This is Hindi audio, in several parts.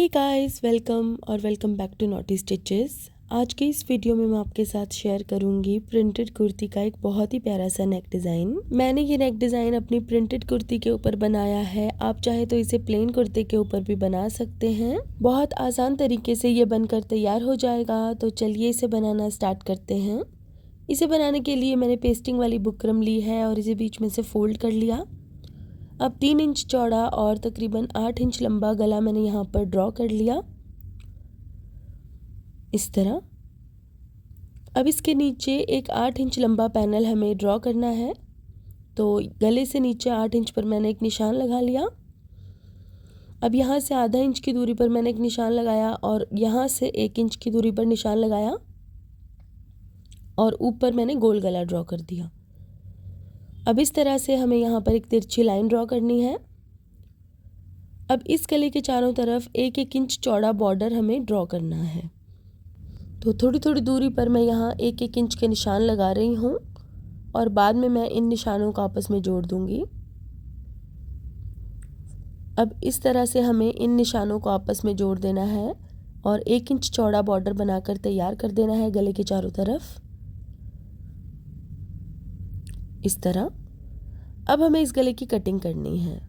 Hey guys, welcome back to Naughty Stitches. आज की इस वीडियो में मैं आपके साथ शेयर करूंगी प्रिंटेड कुर्ती का एक बहुत ही प्यारा सा नेक डिज़ाइन। मैंने ये नेक डिज़ाइन अपनी प्रिंटेड कुर्ती के ऊपर बनाया है। आप चाहे तो इसे प्लेन कुर्ते के ऊपर भी बना सकते हैं। बहुत आसान तरीके से ये बनकर तैयार हो जाएगा। तो चलिए इसे बनाना स्टार्ट करते हैं। इसे बनाने के लिए मैंने पेस्टिंग वाली बुकरम ली है और इसे बीच में से फोल्ड कर लिया। अब 3 इंच चौड़ा और तकरीबन 8 इंच लंबा गला मैंने यहाँ पर ड्रॉ कर लिया इस तरह। अब इसके नीचे एक 8 इंच लंबा पैनल हमें ड्रॉ करना है। तो गले से नीचे 8 इंच पर मैंने एक निशान लगा लिया। अब यहाँ से आधा इंच की दूरी पर मैंने एक निशान लगाया और यहाँ से 1 इंच की दूरी पर निशान लगाया और ऊपर मैंने गोल गला ड्रॉ कर दिया। अब इस तरह से हमें यहाँ पर एक तिरछी लाइन ड्रॉ करनी है। अब इस गले के चारों तरफ 1-1 इंच चौड़ा बॉर्डर हमें ड्रॉ करना है। तो थोड़ी थोड़ी दूरी पर मैं यहाँ 1-1 इंच के निशान लगा रही हूँ और बाद में मैं इन निशानों को आपस में जोड़ दूँगी। अब इस तरह से हमें इन निशानों को आपस में जोड़ देना है और 1 इंच चौड़ा बॉर्डर बनाकर तैयार कर देना है गले के चारों तरफ इस तरह। अब हमें इस गले की कटिंग करनी है।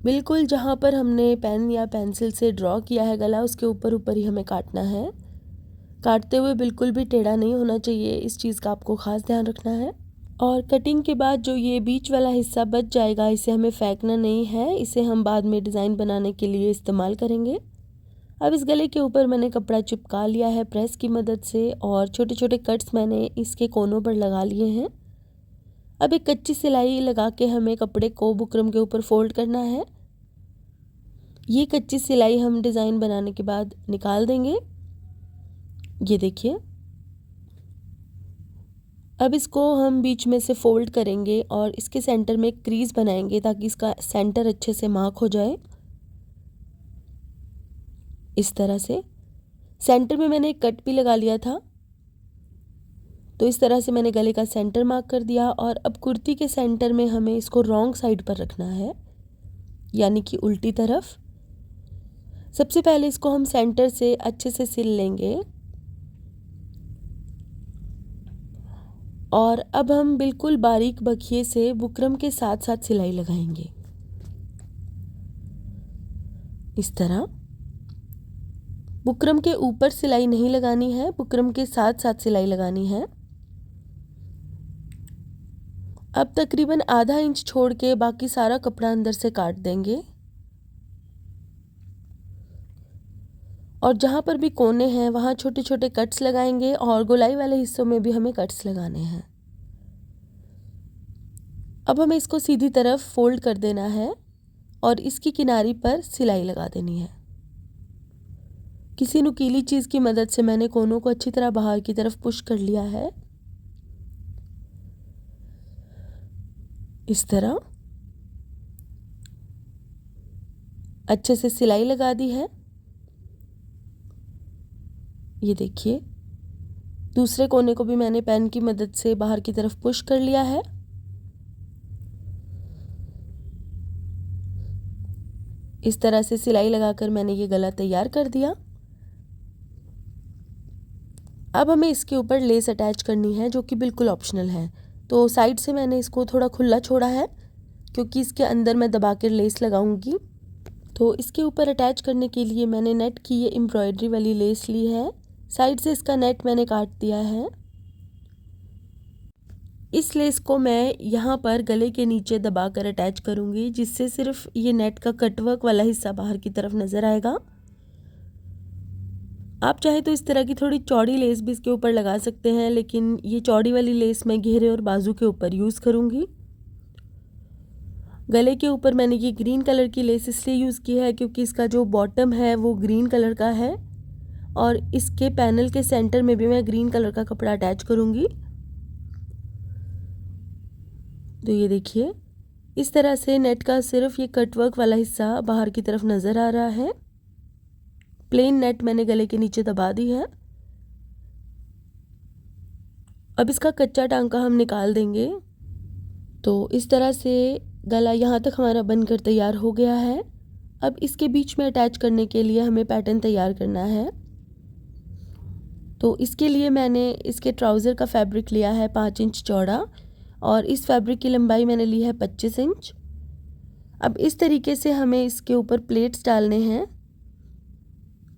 बिल्कुल जहाँ पर हमने पेन या पेंसिल से ड्रॉ किया है गला, उसके ऊपर ऊपर ही हमें काटना है। काटते हुए बिल्कुल भी टेढ़ा नहीं होना चाहिए, इस चीज़ का आपको ख़ास ध्यान रखना है। और कटिंग के बाद जो ये बीच वाला हिस्सा बच जाएगा, इसे हमें फेंकना नहीं है, इसे हम बाद में डिज़ाइन बनाने के लिए इस्तेमाल करेंगे। अब इस गले के ऊपर मैंने कपड़ा चिपका लिया है प्रेस की मदद से और छोटे छोटे कट्स मैंने इसके कोनों पर लगा लिए हैं। अब एक कच्ची सिलाई लगा के हमें कपड़े को बुकरम के ऊपर फोल्ड करना है। ये कच्ची सिलाई हम डिज़ाइन बनाने के बाद निकाल देंगे। ये देखिए, अब इसको हम बीच में से फोल्ड करेंगे और इसके सेंटर में एक क्रीज बनाएंगे ताकि इसका सेंटर अच्छे से मार्क हो जाए इस तरह से। सेंटर में मैंने एक कट भी लगा लिया था। तो इस तरह से मैंने गले का सेंटर मार्क कर दिया और अब कुर्ती के सेंटर में हमें इसको रॉन्ग साइड पर रखना है, यानी कि उल्टी तरफ। सबसे पहले इसको हम सेंटर से अच्छे से सिल लेंगे और अब हम बिल्कुल बारीक बखिए से बुकरम के साथ साथ सिलाई लगाएंगे इस तरह। बुकरम के ऊपर सिलाई नहीं लगानी है, बुकरम के साथ साथ सिलाई लगानी है। अब तकरीबन आधा इंच छोड़ के बाकी सारा कपड़ा अंदर से काट देंगे और जहाँ पर भी कोने हैं वहाँ छोटे छोटे कट्स लगाएंगे और गोलाई वाले हिस्सों में भी हमें कट्स लगाने हैं। अब हमें इसको सीधी तरफ फोल्ड कर देना है और इसकी किनारी पर सिलाई लगा देनी है। किसी नुकीली चीज़ की मदद से मैंने कोनों को अच्छी तरह बाहर की तरफ पुश कर लिया है इस तरह। अच्छे से सिलाई लगा दी है। ये देखिए, दूसरे कोने को भी मैंने पेन की मदद से बाहर की तरफ पुश कर लिया है। इस तरह से सिलाई लगाकर मैंने ये गला तैयार कर दिया। अब हमें इसके ऊपर लेस अटैच करनी है जो कि बिल्कुल ऑप्शनल है। तो साइड से मैंने इसको थोड़ा खुला छोड़ा है क्योंकि इसके अंदर मैं दबा कर लेस लगाऊंगी। तो इसके ऊपर अटैच करने के लिए मैंने नेट की ये एम्ब्रॉयडरी वाली लेस ली है। साइड से इसका नेट मैंने काट दिया है। इस लेस को मैं यहाँ पर गले के नीचे दबा कर अटैच करूँगी, जिससे सिर्फ ये नेट का कटवर्क वाला हिस्सा बाहर की तरफ नज़र आएगा। आप चाहे तो इस तरह की थोड़ी चौड़ी लेस भी इसके ऊपर लगा सकते हैं, लेकिन ये चौड़ी वाली लेस मैं घेरे और बाजू के ऊपर यूज़ करूँगी। गले के ऊपर मैंने ये ग्रीन कलर की लेस इसलिए यूज़ की है क्योंकि इसका जो बॉटम है वो ग्रीन कलर का है और इसके पैनल के सेंटर में भी मैं ग्रीन कलर का कपड़ा अटैच करूँगी। तो ये देखिए, इस तरह से नेट का सिर्फ ये कटवर्क वाला हिस्सा बाहर की तरफ नज़र आ रहा है। प्लेन नेट मैंने गले के नीचे दबा दी है। अब इसका कच्चा टांका हम निकाल देंगे। तो इस तरह से गला यहाँ तक हमारा बनकर तैयार हो गया है। अब इसके बीच में अटैच करने के लिए हमें पैटर्न तैयार करना है। तो इसके लिए मैंने इसके ट्राउज़र का फैब्रिक लिया है 5 इंच चौड़ा और इस फैब्रिक की लंबाई मैंने ली है 25 इंच। अब इस तरीके से हमें इसके ऊपर प्लेट्स डालने हैं,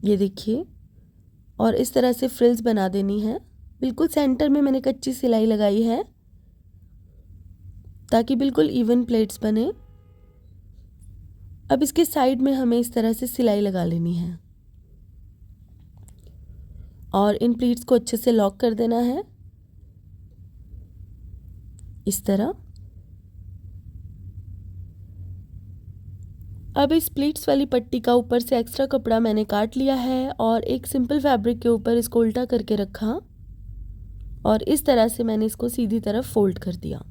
ये देखिए, और इस तरह से फ्रिल्स बना देनी है। बिल्कुल सेंटर में मैंने कच्ची सिलाई लगाई है ताकि बिल्कुल इवन प्लेट्स बने। अब इसके साइड में हमें इस तरह से सिलाई लगा लेनी है और इन प्लीट्स को अच्छे से लॉक कर देना है इस तरह। अब इस प्लीट्स वाली पट्टी का ऊपर से एक्स्ट्रा कपड़ा मैंने काट लिया है और एक सिंपल फैब्रिक के ऊपर इसको उल्टा करके रखा और इस तरह से मैंने इसको सीधी तरफ फोल्ड कर दिया।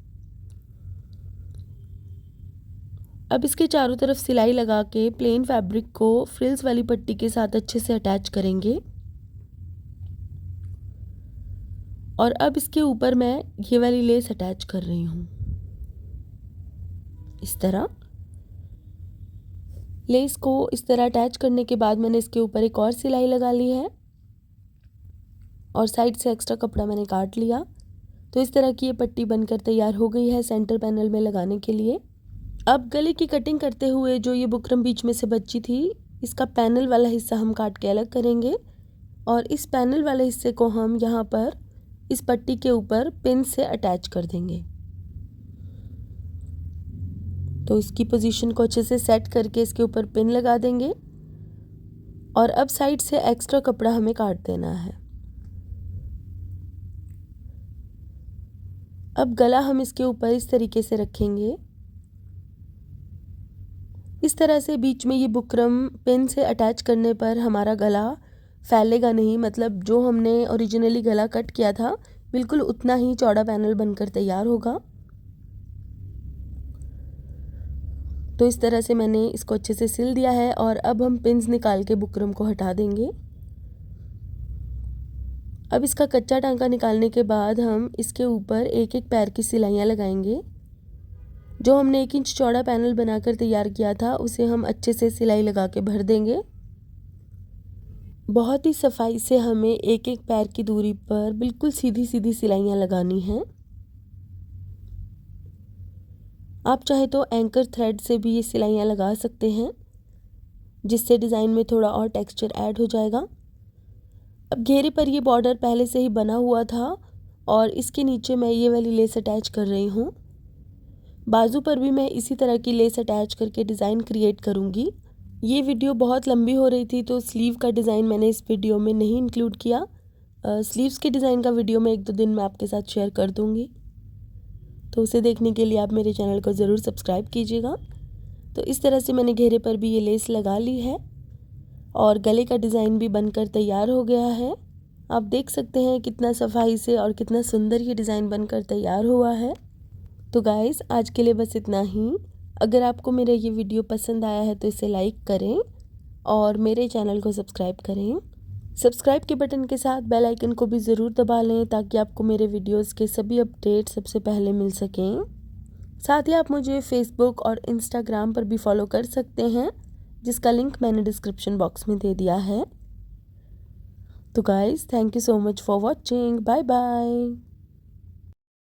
अब इसके चारों तरफ सिलाई लगा के प्लेन फैब्रिक को फ्रिल्स वाली पट्टी के साथ अच्छे से अटैच करेंगे और अब इसके ऊपर मैं ये वाली लेस अटैच कर रही हूँ इस तरह। लेस को इस तरह अटैच करने के बाद मैंने इसके ऊपर एक और सिलाई लगा ली है और साइड से एक्स्ट्रा कपड़ा मैंने काट लिया। तो इस तरह की ये पट्टी बनकर तैयार हो गई है सेंटर पैनल में लगाने के लिए। अब गले की कटिंग करते हुए जो ये बुकरम बीच में से बची थी, इसका पैनल वाला हिस्सा हम काट के अलग करेंगे और इस पैनल वाले हिस्से को हम यहाँ पर इस पट्टी के ऊपर पिन से अटैच कर देंगे। तो इसकी पोजीशन को अच्छे से सेट करके इसके ऊपर पिन लगा देंगे और अब साइड से एक्स्ट्रा कपड़ा हमें काट देना है। अब गला हम इसके ऊपर इस तरीके से रखेंगे, इस तरह से बीच में ये बुकरम पिन से अटैच करने पर हमारा गला फैलेगा नहीं, मतलब जो हमने ओरिजिनली गला कट किया था बिल्कुल उतना ही चौड़ा पैनल बनकर तैयार होगा। तो इस तरह से मैंने इसको अच्छे से सिल दिया है और अब हम पिन्स निकाल के बुकरम को हटा देंगे। अब इसका कच्चा टांका निकालने के बाद हम इसके ऊपर एक एक पैर की सिलाइयाँ लगाएंगे। जो हमने 1 इंच चौड़ा पैनल बनाकर तैयार किया था उसे हम अच्छे से सिलाई लगा के भर देंगे। बहुत ही सफाई से हमें एक एक पैर की दूरी पर बिल्कुल सीधी सीधी सिलाइयाँ लगानी हैं। आप चाहे तो एंकर थ्रेड से भी ये सिलाइयाँ लगा सकते हैं, जिससे डिज़ाइन में थोड़ा और टेक्सचर ऐड हो जाएगा। अब घेरे पर ये बॉर्डर पहले से ही बना हुआ था और इसके नीचे मैं ये वाली लेस अटैच कर रही हूँ। बाजू पर भी मैं इसी तरह की लेस अटैच करके डिज़ाइन क्रिएट करूँगी। ये वीडियो बहुत लंबी हो रही थी तो स्लीव का डिज़ाइन मैंने इस वीडियो में नहीं इंक्लूड किया। स्लीव्स के डिज़ाइन का वीडियो मैं 1-2 दिन में आपके साथ शेयर कर दूँगी, तो उसे देखने के लिए आप मेरे चैनल को ज़रूर सब्सक्राइब कीजिएगा। तो इस तरह से मैंने घेरे पर भी ये लेस लगा ली है और गले का डिज़ाइन भी बनकर तैयार हो गया है। आप देख सकते हैं कितना सफाई से और कितना सुंदर ये डिज़ाइन बनकर तैयार हुआ है। तो गाइस, आज के लिए बस इतना ही। अगर आपको मेरा ये वीडियो पसंद आया है तो इसे लाइक करें और मेरे चैनल को सब्सक्राइब करें। सब्सक्राइब के बटन के साथ बेल आइकन को भी ज़रूर दबा लें ताकि आपको मेरे वीडियोस के सभी अपडेट सबसे पहले मिल सकें। साथ ही आप मुझे फेसबुक और इंस्टाग्राम पर भी फॉलो कर सकते हैं, जिसका लिंक मैंने डिस्क्रिप्शन बॉक्स में दे दिया है। तो guys, thank you so much for watching. Bye bye.